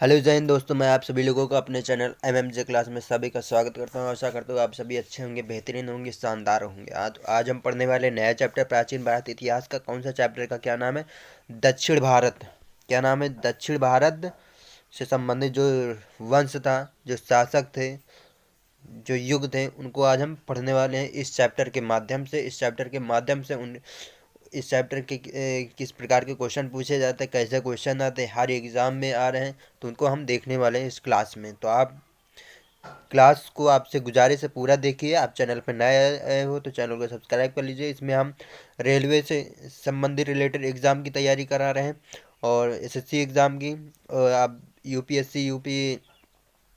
Hello जय हिंद दोस्तों, मैं आप सभी लोगों को अपने चैनल एमएमजे क्लास में सभी का स्वागत करता हूं। आशा करता हूं आप सभी अच्छे होंगे, बेहतरीन होंगे, शानदार होंगे। आज हम पढ़ने वाले नया चैप्टर प्राचीन भारत इतिहास का। कौन सा चैप्टर का क्या नाम है? दक्षिण भारत। क्या नाम है? दक्षिण भारत से संबंधित जो वंश था, जो शासक थे, जो युग थे, उनको आज हम पढ़ने वाले हैं इस चैप्टर के माध्यम से। इस चैप्टर के किस प्रकार के क्वेश्चन पूछे जाते हैं, कैसे क्वेश्चन आते हैं, हर एग्ज़ाम में आ रहे हैं, तो उनको हम देखने वाले हैं इस क्लास में। तो आप क्लास को आपसे गुजारिश है पूरा देखिए। आप चैनल पर नए आए हो तो चैनल को सब्सक्राइब कर लीजिए। इसमें हम रेलवे से संबंधित रिलेटेड एग्ज़ाम की तैयारी करा रहे हैं और एसएससी एग्ज़ाम की। और आप UPSC, UP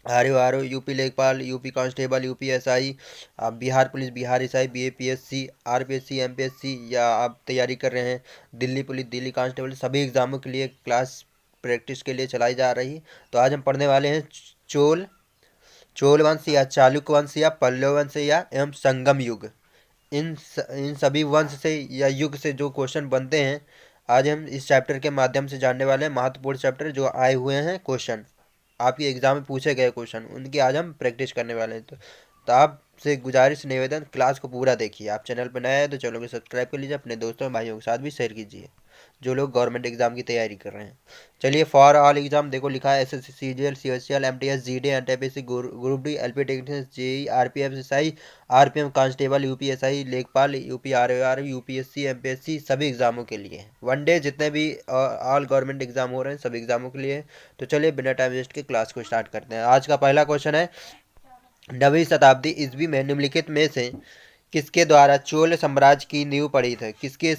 R O, UP लेखपाल, यूपी कांस्टेबल, यूपी एसआई, आप Bihar police, Bihar SI, BPSC, RPSC, MPSC, या आप तैयारी कर रहे हैं दिल्ली पुलिस, दिल्ली कांस्टेबल, सभी एग्ज़ामों के लिए क्लास प्रैक्टिस के लिए चलाई जा रही है। तो आज हम पढ़ने वाले हैं चोल वंश या चालुक्य वंश या पल्लव वंश या एवं संगम युग। इन सभी वंश से या युग से जो क्वेश्चन बनते हैं, आज हम इस चैप्टर के माध्यम से जानने वाले हैं। महत्वपूर्ण चैप्टर जो आए हुए हैं क्वेश्चन, आपके एग्जाम में पूछे गए क्वेश्चन, उनकी आज हम प्रैक्टिस करने वाले हैं। तो आपसे गुजारिश, निवेदन, क्लास को पूरा देखिए। आप चैनल पर नए हैं तो चैनल को सब्सक्राइब कर लीजिए, अपने दोस्तों और भाइयों के साथ भी शेयर कीजिए जो लोग गवर्नमेंट एग्जाम की तैयारी कर रहे हैं। चलिए, फॉर ऑल एग्जाम देखो लिखा है SSC, CGL, CHL, MTS, GD, NTPC, group D, LP technician, JE, RPF SI, RPM constable, UPSI लेखपाल, यूपी आरओआर, यूपीएससी, एमपीएससी, सभी एग्जामों के लिए वन डे जितने भी ऑल गवर्नमेंट एग्जाम हो रहे हैं सभी एग्जामों के लिए। तो चलिए बिना टाइम वेस्ट के क्लास को स्टार्ट करते हैं। आज का पहला क्वेश्चन है, 9वीं शताब्दी ईस्वी में निम्नलिखित में से किसके द्वारा चोल साम्राज्य की नींव पड़ी थी? किसके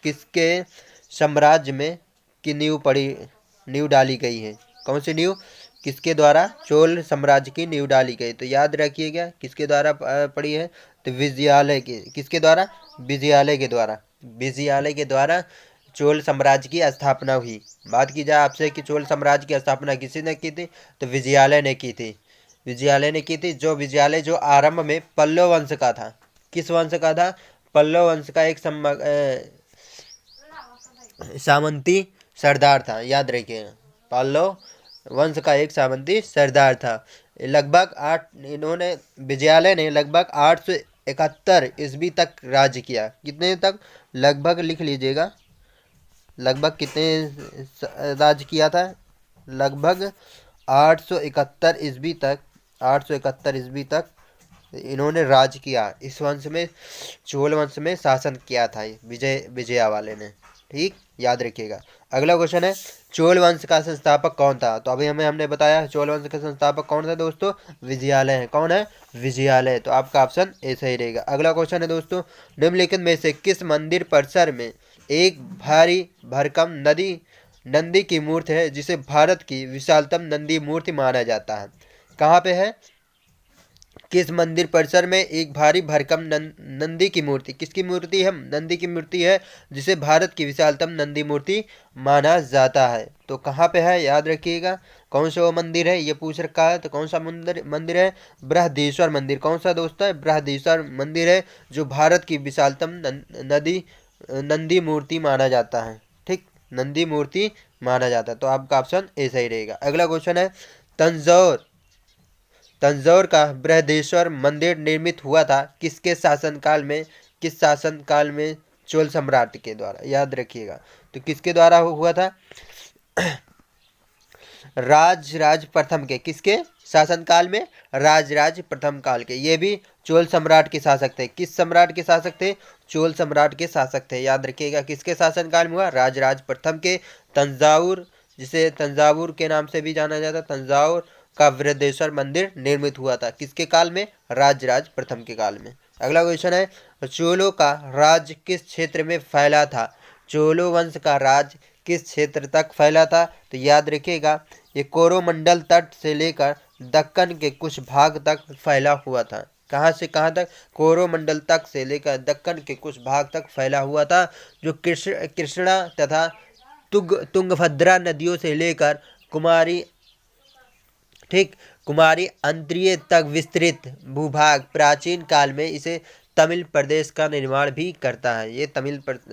किसके साम्राज्य में की नींव डाली गई है? कौन सी नींव? किसके द्वारा चोल साम्राज्य की नींव डाली गई? तो याद रखिएगा किसके द्वारा पड़ी है। तो विजयालय के, किसके द्वारा? विजयालय के द्वारा चोल साम्राज्य की स्थापना हुई। बात की जाए आपसे कि चोल साम्राज्य की स्थापना किसी ने की थी, तो विजयालय ने की थी। जो विजयालय जो आरंभ में पल्लव वंश का था। किस वंश का था? पल्लव वंश का एक सामंती सरदार था। याद रखिएगा, पल्लव वंश का एक सामंती सरदार था। विजयालय ने लगभग 871 ईस्वी तक राज्य किया। कितने तक? लगभग लिख लीजिएगा, लगभग कितने राज्य किया था? लगभग 871 ईस्वी तक, 871 ईस्वी तक इन्होंने राज किया। इस वंश में, चोल वंश में शासन किया था विजया वाले ने। ठीक, याद रखिएगा। अगला क्वेश्चन है, चोल वंश का संस्थापक कौन था? तो अभी हमने बताया चोल वंश का संस्थापक कौन था दोस्तों? विजयालय है। कौन है? विजयालय। तो आपका ऑप्शन ए सही रहेगा। अगला क्वेश्चन है दोस्तों, निम्नलिखित में से किस मंदिर परिसर में एक भारी भरकम नंदी की मूर्ति है जिसे भारत की विशालतम नंदी मूर्ति माना जाता है? कहाँ पे है? किस मंदिर परिसर में एक भारी भरकम नंदी की मूर्ति, किसकी मूर्ति है? नंदी की मूर्ति है, जिसे भारत की विशालतम नंदी मूर्ति माना जाता है। तो कहाँ पे है? याद रखिएगा। कौन सा वो मंदिर है ये पूछ रखा है, तो कौन सा मंदिर है? बृहदेश्वर मंदिर। कौन सा दोस्तों है? बृहदेश्वर मंदिर है, जो भारत की विशालतम नंदी मूर्ति माना जाता है। ठीक, नंदी मूर्ति माना जाता है। तो आपका ऑप्शन ए सही रहेगा। अगला क्वेश्चन है, तंजौर का बृहदेश्वर मंदिर निर्मित हुआ था किसके शासनकाल में? किस शासनकाल में? चोल सम्राट के द्वारा। याद रखिएगा। तो किसके द्वारा हुआ था? राज प्रथम के। किसके शासनकाल में? राज प्रथम काल के। ये भी चोल सम्राट के शासक थे। किस सम्राट के शासक थे? चोल सम्राट के शासक थे। याद रखिएगा, किसके शासनकाल में हुआ? राज प्रथम के। तंजावुर, जिसे तंजावुर के नाम से भी जाना जाता, तंजावुर का बृहदेश्वर मंदिर निर्मित हुआ था किसके काल में? राज प्रथम के काल में। अगला क्वेश्चन है, चोलों का राज किस क्षेत्र में फैला था? चोलो वंश का राज किस क्षेत्र तक फैला था? तो याद रखिएगा, ये कोरोमंडल तट से लेकर दक्कन के कुछ भाग तक फैला हुआ था। कहाँ से कहाँ तक? कोरोमंडल तक से लेकर दक्कन के कुछ भाग तक फैला हुआ था, जो कृष्णा तथा तुंगभद्रा नदियों से लेकर कुमारी अंतरीय तक विस्तृत भूभाग। प्राचीन काल में इसे तमिल प्रदेश का निर्माण भी करता है। ये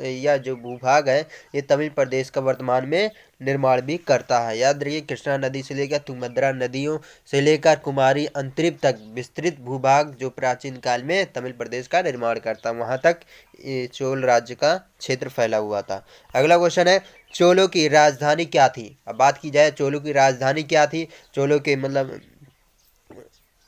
यह जो भूभाग है ये तमिल प्रदेश का वर्तमान में निर्माण भी करता है। याद रखिए, कृष्णा नदी से लेकर तुंगभद्रा नदियों से लेकर कुमारी अंतरिप तक विस्तृत भूभाग जो प्राचीन काल में तमिल प्रदेश का निर्माण करता, वहां तक ये चोल राज्य का क्षेत्र फैला हुआ था। अगला क्वेश्चन है, चोलों की राजधानी क्या थी। अब बात की जाए चोलों की राजधानी क्या थी, चोलों के मतलब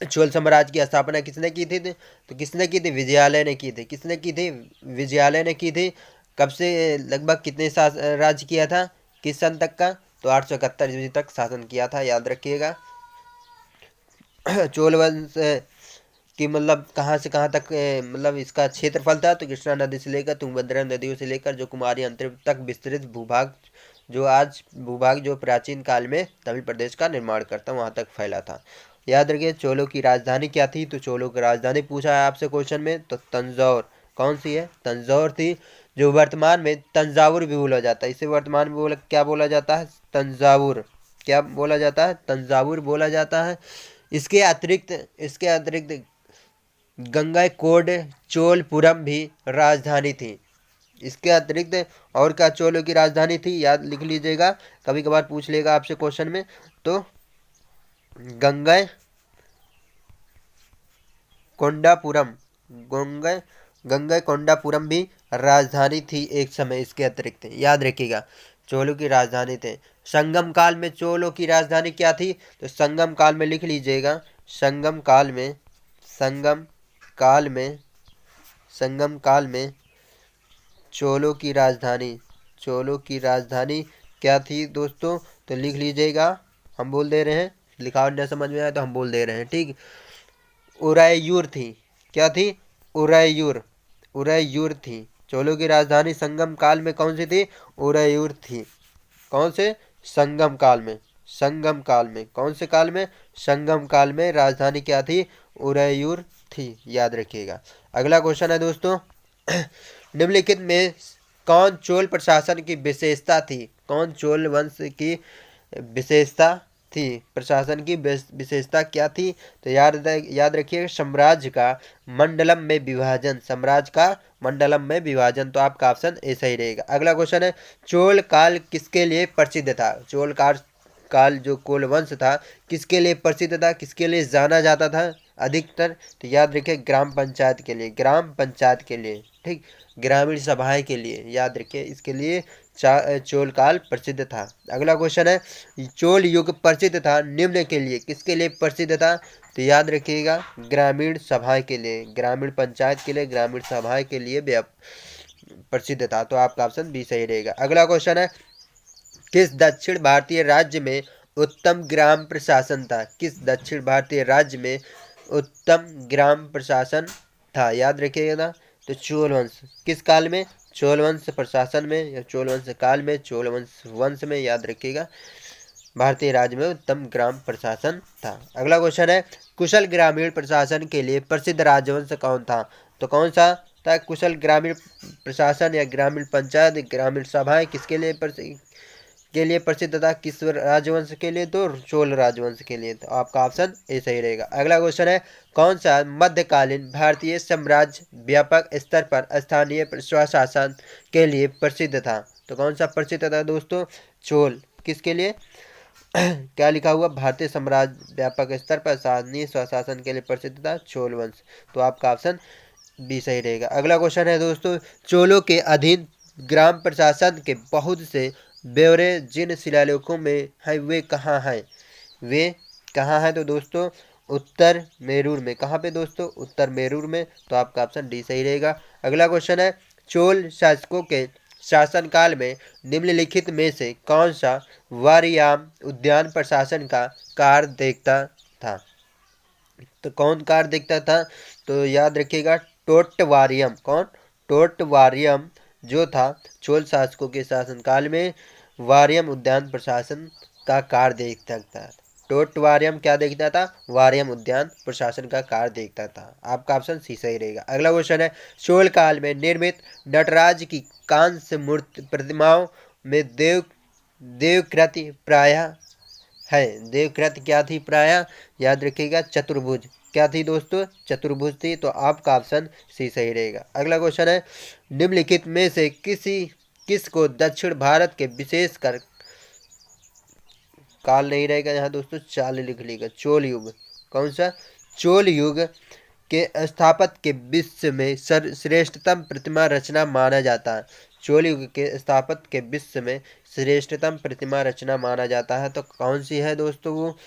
चोल साम्राज्य की स्थापना किसने की थी, तो किसने की थी, विजयालय ने की थी। किसने की थी, विजयालय ने की थी। कब से लगभग कितने राज्य किया था, किस सन तक का, तो 871 ईस्वी तक शासन किया था, याद रखिएगा। चोल वंश कि मतलब कहाँ से कहाँ तक मतलब इसका क्षेत्रफल था, तो कृष्णा नदी से लेकर तुंगभद्रा नदियों से लेकर जो कुमारी अंतरिप तक विस्तृत भूभाग जो प्राचीन काल में तमिल प्रदेश का निर्माण करता वहां तक फैला था। याद रखिए, चोलों की राजधानी क्या थी, तो चोलों की राजधानी पूछा है आपसे क्वेश्चन में, तो तंजौर। कौन सी है, तंजौर थी, जो वर्तमान में तंजावुर भी बोला जाता है। इसे वर्तमान में क्या बोला जाता है, तंजावुर। क्या बोला जाता है, तंजावुर बोला जाता है। इसके अतिरिक्त गंगईकोंड चोलपुरम भी राजधानी थी। इसके अतिरिक्त और क्या चोलों की राजधानी थी, याद लिख लीजिएगा, कभी कभार पूछ लेगा आपसे क्वेश्चन में। तो गंगईकोंडापुरम भी राजधानी थी एक समय। इसके अतिरिक्त याद रखिएगा, चोलों की राजधानी थे। संगम काल में चोलों की राजधानी क्या थी, तो संगम काल में लिख लीजिएगा, संगम काल में चोलों की राजधानी क्या थी दोस्तों, तो लिख लीजिएगा, हम बोल दे रहे हैं, लिखा न समझ में आया तो हम बोल दे रहे हैं, ठीक। उरैयूर थी। क्या थी, उरैयूर थी। चोलों की राजधानी संगम काल में कौन सी थी, उरैयूर थी। कौन से, संगम काल में कौन से काल में, संगम काल में राजधानी क्या थी, उरैयूर थी, याद रखिएगा। अगला क्वेश्चन है दोस्तों, निम्नलिखित में कौन चोल प्रशासन की विशेषता थी, कौन चोल वंश की विशेषता थी, प्रशासन की विशेषता क्या थी, तो याद रखिए, साम्राज्य का मंडलम में विभाजन, तो आपका ऑप्शन ए सही रहेगा। अगला क्वेश्चन है, चोल काल किसके लिए प्रसिद्ध था, चोल काल जो कोल वंश था किसके लिए प्रसिद्ध था, किसके लिए जाना जाता था अधिकतर, तो याद रखिए, ग्राम पंचायत के लिए, ठीक, ग्रामीण सभाएं के लिए, याद रखिए, इसके लिए चोल काल प्रसिद्ध था। अगला क्वेश्चन है, चोल युग प्रसिद्ध था निम्न के लिए, किसके लिए प्रसिद्ध था, तो याद रखिएगा, ग्रामीण सभाएं के लिए, ग्रामीण पंचायत के लिए, ग्रामीण सभाएं के लिए प्रसिद्ध था, तो आपका ऑप्शन बी सही रहेगा। अगला क्वेश्चन है, किस दक्षिण भारतीय राज्य में उत्तम ग्राम प्रशासन था, किस दक्षिण भारतीय राज्य में उत्तम ग्राम प्रशासन था, याद रखिएगा, तो चोल वंश। किस काल में, चोल वंश प्रशासन में या चोल वंश काल में, चोल वंश में, याद रखिएगा, भारतीय राज्य में उत्तम ग्राम प्रशासन था। अगला क्वेश्चन है, कुशल ग्रामीण प्रशासन के लिए प्रसिद्ध राजवंश कौन था, तो कौन सा था कुशल ग्रामीण प्रशासन या ग्रामीण पंचायत, ग्रामीण सभाएं किसके लिए प्रसिद्ध था, किस राजवंश के लिए, तो चोल राजवंश के लिए, तो आपका ऑप्शन ए सही रहेगा। अगला क्वेश्चन है, कौन सा मध्यकालीन भारतीय साम्राज्य व्यापक स्तर पर स्थानीय स्वशासन के लिए प्रसिद्ध था, तो कौन सा प्रसिद्ध था दोस्तों, चोल। किसके लिए क्या लिखा हुआ, भारतीय साम्राज्य व्यापक स्तर पर स्थानीय स्वशासन के लिए प्रसिद्ध था चोल वंश, तो आपका ऑप्शन बी सही रहेगा। अगला क्वेश्चन है दोस्तों, चोलों के अधीन ग्राम प्रशासन के बहुत से ब्यौरे जिन शिलालेखों में है वे कहाँ हैं, तो दोस्तों उत्तर मेरूर में। कहाँ पे दोस्तों, उत्तर मेरूर में, तो आपका ऑप्शन डी सही रहेगा। अगला क्वेश्चन है, चोल शासकों के शासनकाल में निम्नलिखित में से कौन सा वारियाम उद्यान प्रशासन का कार्य देखता था, तो कौन कार्य देखता था, तो याद रखिएगा, टोटवारियम। कौन, टोटवारियम जो था चोल शासकों के शासनकाल में वारियम उद्यान प्रशासन का कार्य देखता था। टोटवारियम क्या देखता था, वारियम उद्यान प्रशासन का कार्य देखता था, आपका ऑप्शन सी सही रहेगा। अगला क्वेश्चन है, चोल काल में निर्मित नटराज की कांस्य मूर्ति प्रतिमाओं में देवकृति प्रायः है, देवकृति क्या थी प्रायः, याद रखिएगा, चतुर्भुज। क्या थी दोस्तों? चतुर्भुज थी। तो आपका ऑप्शन सी सही रहेगा। अगला क्वेश्चन है, निम्नलिखित में से किस को दक्षिण भारत के विशेष कर काल नहीं रहेगा यहाँ दोस्तों, चाल लिख लीजिएगा, चोल युग। कौन सा? चोल युग के स्थापत्य के विश्व में श्रेष्ठतम प्रतिमा रचना माना जाता है। चोल युग के स्थापत्य के विश्व में श्रेष्ठतम प्रतिमा रचना माना जाता है। तो कौन सी है दोस्तों वो?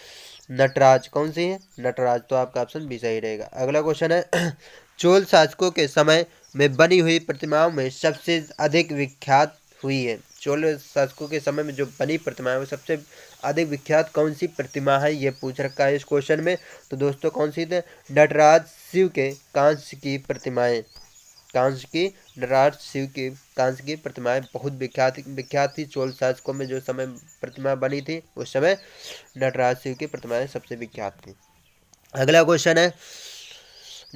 नटराज। कौन सी है? नटराज। तो आपका ऑप्शन भी सही रहेगा। अगला क्वेश्चन है, चोल शासकों के समय में बनी हुई प्रतिमाओं में सबसे अधिक विख्यात हुई है। चोल शासकों के समय में जो बनी प्रतिमा है वो सबसे अधिक विख्यात कौन सी प्रतिमा है, ये पूछ रखा है इस क्वेश्चन में। तो दोस्तों कौन सी थे? नटराज शिव के कांस्य की प्रतिमाएं। कांस्य की, नटराज शिव की कांस्य की प्रतिमाएं बहुत विख्यात थी। चोल शासकों में जो समय प्रतिमा बनी थी उस समय नटराज शिव की प्रतिमाएं सबसे विख्यात थी। अगला क्वेश्चन है,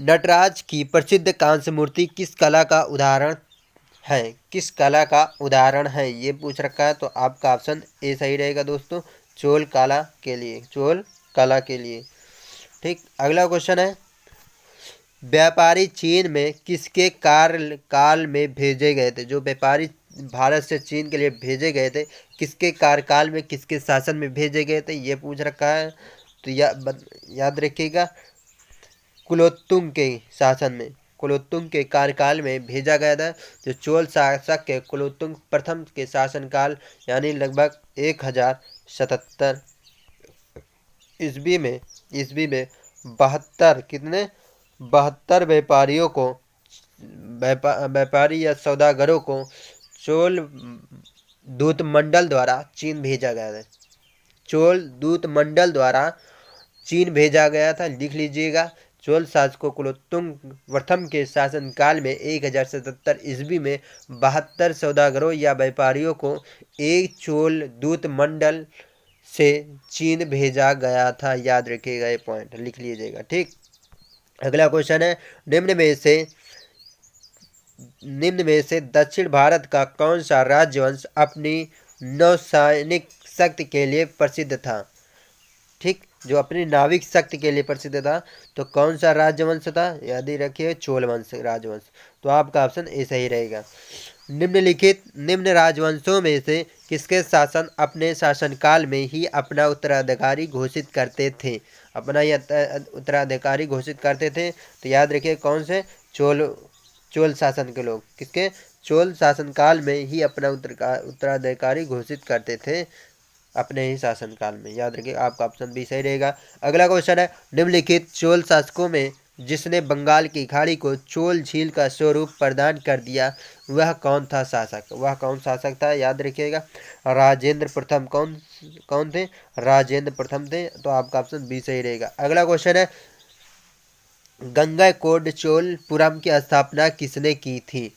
नटराज की प्रसिद्ध कांस्य मूर्ति किस कला का उदाहरण है? किस कला का उदाहरण है, ये पूछ रखा है। तो आपका ऑप्शन ए सही रहेगा दोस्तों, चोल कला के लिए। चोल कला के लिए। ठीक। अगला क्वेश्चन है, व्यापारी चीन में किसके कार्यकाल में भेजे गए थे? जो व्यापारी भारत से चीन के लिए भेजे गए थे, किसके कार्यकाल में, किसके शासन में भेजे गए थे, ये पूछ रखा है। तो याद रखिएगा, कुलोत्तुंग के शासन में, कुलोत्तुंग के कार्यकाल में भेजा गया था। जो चोल शासक के कुलोत्तुंग प्रथम के शासनकाल यानी लगभग 1077 ईस्वी में 72 व्यापारियों को, व्यापारी या सौदागरों को चोल दूत मंडल द्वारा चीन भेजा गया था। चोल दूत मंडल द्वारा चीन भेजा गया था, लिख लीजिएगा। चोल शासकों कुलोत्तुंग प्रथम के शासनकाल में 1077 ईस्वी में 72 सौदागरों या व्यापारियों को एक चोल दूत मंडल से चीन भेजा गया था। याद रखिएगा, ये पॉइंट लिख लीजिएगा। ठीक। अगला क्वेश्चन है, निम्न में से दक्षिण भारत का कौन सा राजवंश अपनी नौसैनिक शक्ति के लिए प्रसिद्ध था? ठीक, जो अपनी नाविक शक्ति के लिए प्रसिद्ध था। तो कौन सा राजवंश था? याद ही रखिए, चोल वंश राजवंश। तो आपका ऑप्शन ए सही रहेगा। निम्न राजवंशों में से किसके शासन अपने शासनकाल में ही अपना उत्तराधिकारी घोषित करते थे? अपना उत्तराधिकारी घोषित करते थे। तो याद रखिए, कौन से? चोल शासन के लोग। किसके? चोल शासनकाल में ही अपना उत्तराधिकारी घोषित करते थे, अपने ही शासनकाल में। याद रखिए, आपका ऑप्शन भी सही रहेगा। अगला क्वेश्चन है, निम्नलिखित चोल शासकों में जिसने बंगाल की खाड़ी को चोल झील का स्वरूप प्रदान कर दिया, वह कौन था शासक? वह कौन शासक था? याद रखिएगा, राजेंद्र प्रथम। कौन थे? राजेंद्र प्रथम थे। तो आपका ऑप्शन बी सही रहेगा। अगला क्वेश्चन है, गंगैकोंडचोलपुरम की स्थापना किसने की थी?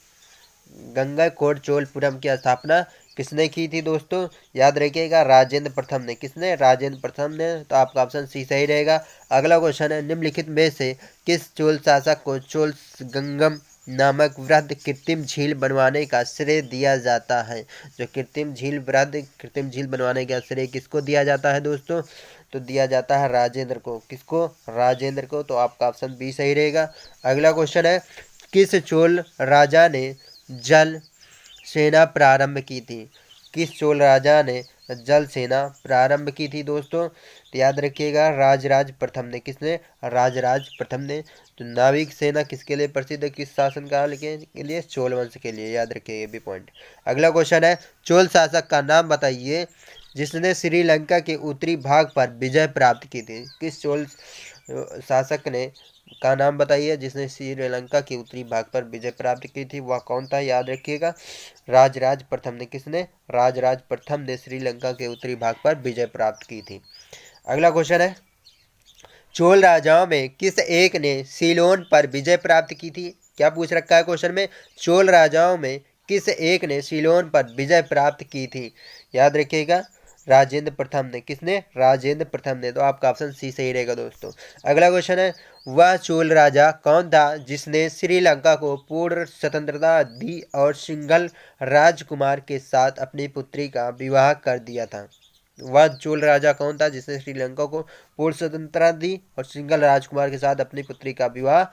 गंगैकोंडचोलपुरम की स्थापना किसने की थी दोस्तों? याद रखिएगा, राजेंद्र प्रथम ने। किसने? राजेंद्र प्रथम ने। तो आपका ऑप्शन सी सही रहेगा। अगला क्वेश्चन है, निम्नलिखित में से किस चोल शासक को चोल गंगम नामक वृहद कृत्रिम झील बनवाने का श्रेय दिया जाता है? जो कृत्रिम झील बनवाने का श्रेय किसको दिया जाता है दोस्तों? तो दिया जाता है राजेंद्र को। किसको? राजेंद्र को। तो आपका ऑप्शन बी सही रहेगा। अगला क्वेश्चन है, किस चोल राजा ने जल सेना प्रारंभ की थी? किस चोल राजा ने जल सेना प्रारंभ की थी दोस्तों? तो याद रखिएगा, राजराज प्रथम ने। किसने? राजराज प्रथम ने। तो नाविक सेना किसके लिए प्रसिद्ध है? किस शासनकाल के लिए? चोल वंश के लिए। याद रखिए ये भी पॉइंट। अगला क्वेश्चन है, चोल शासक का नाम बताइए जिसने श्रीलंका के उत्तरी भाग पर विजय प्राप्त की थी। किस चोल शासक ने का नाम बताइए जिसने श्रीलंका के उत्तरी भाग पर विजय प्राप्त की थी? वह कौन था? याद रखिएगा, राजराज प्रथम ने। किसने? राजराज प्रथम ने श्रीलंका के उत्तरी भाग पर विजय प्राप्त की थी। अगला क्वेश्चन है, चोल राजाओं में किस एक ने सीलोन पर विजय प्राप्त की थी? क्या पूछ रखा है क्वेश्चन में? चोल राजाओं में किस एक ने सीलोन पर विजय प्राप्त की थी? याद रखिएगा, राजेंद्र प्रथम ने। किसने? राजेंद्र प्रथम ने। तो आपका ऑप्शन सी सही रहेगा दोस्तों। अगला क्वेश्चन है, वह चोल राजा कौन था जिसने श्रीलंका को पूर्ण स्वतंत्रता दी और सिंघल राजकुमार के साथ अपनी पुत्री का विवाह कर दिया था? वह चोल राजा कौन था जिसने श्रीलंका को पूर्ण स्वतंत्रता दी और सिंघल राजकुमार के साथ अपनी पुत्री का विवाह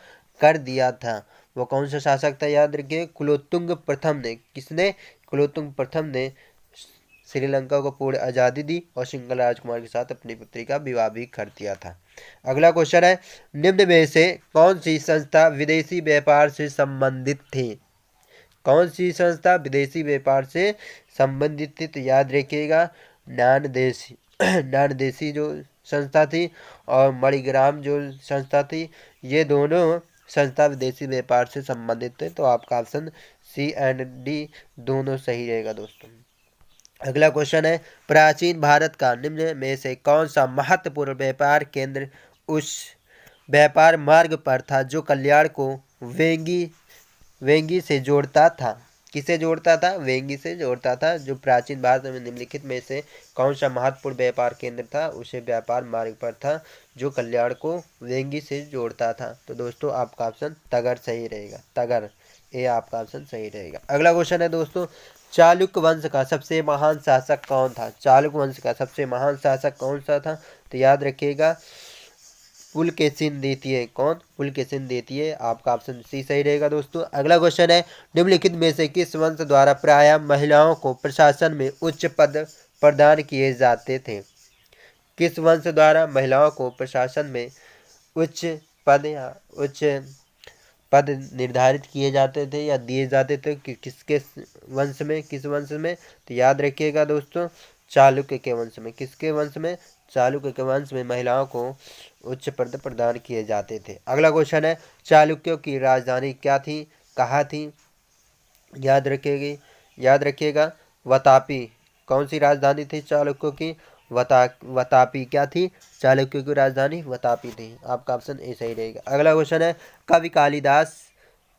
कर दिया था? वो कौन सा शासक था? याद रखिए, कुलोत्तुंग प्रथम ने। किसने? कुलोत्तुंग प्रथम ने श्रीलंका को पूर्ण आज़ादी दी और सिंघल राजकुमार के साथ अपनी पुत्री का विवाह भी कर दिया था। अगला क्वेश्चन है, निम्न में से कौन सी संस्था विदेशी व्यापार से संबंधित थी? कौन सी संस्था विदेशी व्यापार से संबंधित थी? तो याद रखिएगा, नानदेशी नानदेशी जो संस्था थी और मणिग्राम जो संस्था थी, ये दोनों संस्था विदेशी व्यापार से संबंधित थे। तो आपका ऑप्शन सी एंड डी दोनों सही रहेगा दोस्तों। अगला क्वेश्चन है, प्राचीन भारत का निम्न में से कौन सा महत्वपूर्ण व्यापार केंद्र उस व्यापार मार्ग पर था जो कल्याण को वेंगी वेंगी से जोड़ता था? किसे जोड़ता था? वेंगी से जोड़ता था। जो प्राचीन भारत में निम्नलिखित में से कौन सा महत्वपूर्ण व्यापार केंद्र था उसे व्यापार मार्ग पर था जो कल्याण को वेंगी से जोड़ता था? तो दोस्तों आपका ऑप्शन तगर सही रहेगा, तगर, ये आपका ऑप्शन सही रहेगा। अगला क्वेश्चन है दोस्तों, चालुक्य वंश का सबसे महान शासक कौन था? चालुक्य वंश का सबसे महान शासक कौन सा था? तो याद रखिएगा, पुलकेशिन द्वितीय। कौन? पुलकेशिन द्वितीय। आपका ऑप्शन सी सही रहेगा दोस्तों। अगला क्वेश्चन है, निम्नलिखित में से किस वंश द्वारा प्रायः महिलाओं को प्रशासन में उच्च पद प्रदान किए जाते थे? किस वंश द्वारा महिलाओं को प्रशासन में उच्च पद या उच्च पद निर्धारित किए जाते थे या दिए जाते थे? किसके वंश में? किस वंश में? तो याद रखिएगा दोस्तों, चालुक्य के वंश में। किसके वंश में? चालुक्य के वंश में महिलाओं को उच्च पद प्रदान किए जाते थे। अगला क्वेश्चन है, चालुक्यों की राजधानी क्या थी, कहाँ थी? याद रखिएगा, वतापी। कौन सी राजधानी थी चालुक्यों की? वतापी क्या थी? चालुक्यों की राजधानी वतापी थी। आपका ऑप्शन ए सही रहेगा। अगला क्वेश्चन है, कवि कालिदास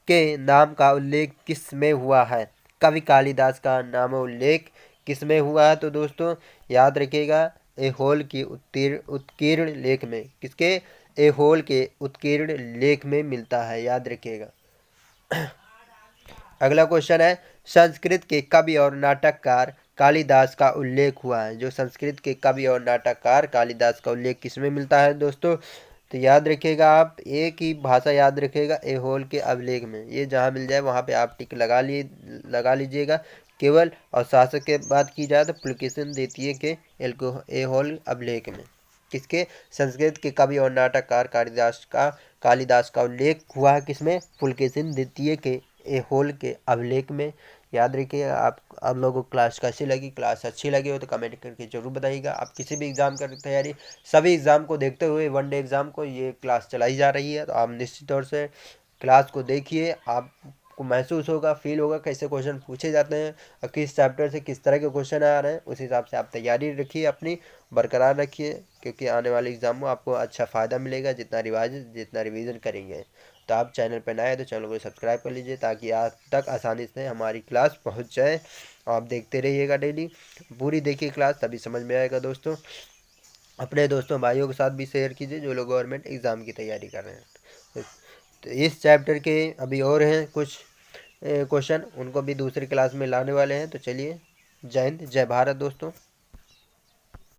के नाम का उल्लेख किस में हुआ है? कवि कालिदास का नाम उल्लेख किस में हुआ है? तो दोस्तों याद रखिएगा, एहोल की उत्कीर्ण लेख में। किसके? एहोल के उत्कीर्ण लेख में मिलता है, याद रखिएगा। अगला क्वेश्चन है, संस्कृत के कवि और नाटककार कालिदास का उल्लेख हुआ है। जो संस्कृत के कवि और नाटककार कालिदास का उल्लेख किसमें मिलता है दोस्तों? तो याद रखिएगा, आप एक ही भाषा याद रखिएगा, एहोल के अभिलेख में। ये जहाँ मिल जाए वहाँ पे आप टिक लगा लीजिएगा केवल। और शासक के बात की जाए तो पुलकेशिन द्वितीय के एहोल अभिलेख में। किसके? संस्कृत के कवि और नाटककार कालिदास का उल्लेख हुआ है किसमें? पुलकेशिन द्वितीय के एहोल के अभिलेख में। याद रखिए। आप लोगों को क्लास कैसी लगी? क्लास अच्छी लगी हो तो कमेंट करके जरूर बताइएगा। आप किसी भी एग्ज़ाम की तैयारी, सभी एग्ज़ाम को देखते हुए वनडे एग्ज़ाम को ये क्लास चलाई जा रही है, तो आप निश्चित तौर से क्लास को देखिए। आपको महसूस होगा, फील होगा कैसे क्वेश्चन पूछे जाते हैं और किस चैप्टर से किस तरह के क्वेश्चन आ रहे हैं। उस हिसाब से आप तैयारी रखिए, अपनी बरकरार रखिए, क्योंकि आने वाले एग्ज़ाम में आपको अच्छा फ़ायदा मिलेगा जितना रिवीजन करेंगे। तो आप चैनल पर नए हैं तो चैनल को सब्सक्राइब कर लीजिए ताकि आप तक आसानी से हमारी क्लास पहुंच जाए। आप देखते रहिएगा, डेली पूरी देखिए क्लास, तभी समझ में आएगा दोस्तों। अपने दोस्तों भाइयों के साथ भी शेयर कीजिए जो लोग गवर्नमेंट एग्ज़ाम की तैयारी कर रहे हैं। तो इस चैप्टर के अभी और हैं कुछ क्वेश्चन, उनको भी दूसरी क्लास में लाने वाले हैं। तो चलिए, जय हिंद, जय भारत दोस्तों।